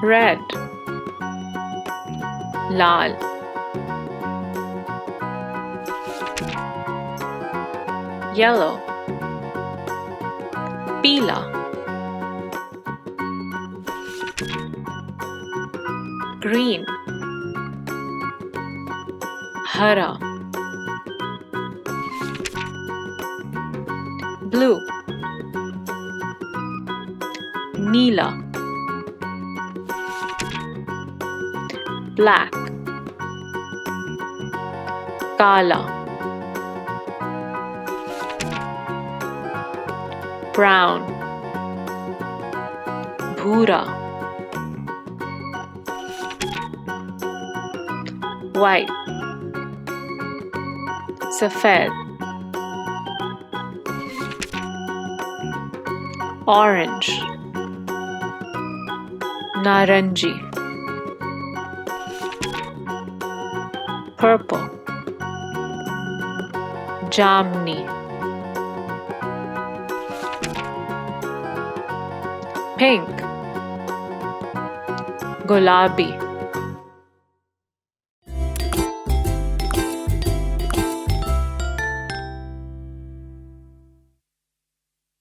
red, लाल, yellow, पीला, green, हरा, blue, नीला, black, काला, brown, भूरा, white, सफेद, orange, नारंगी, purple, जामनी, pink, गुलाबी,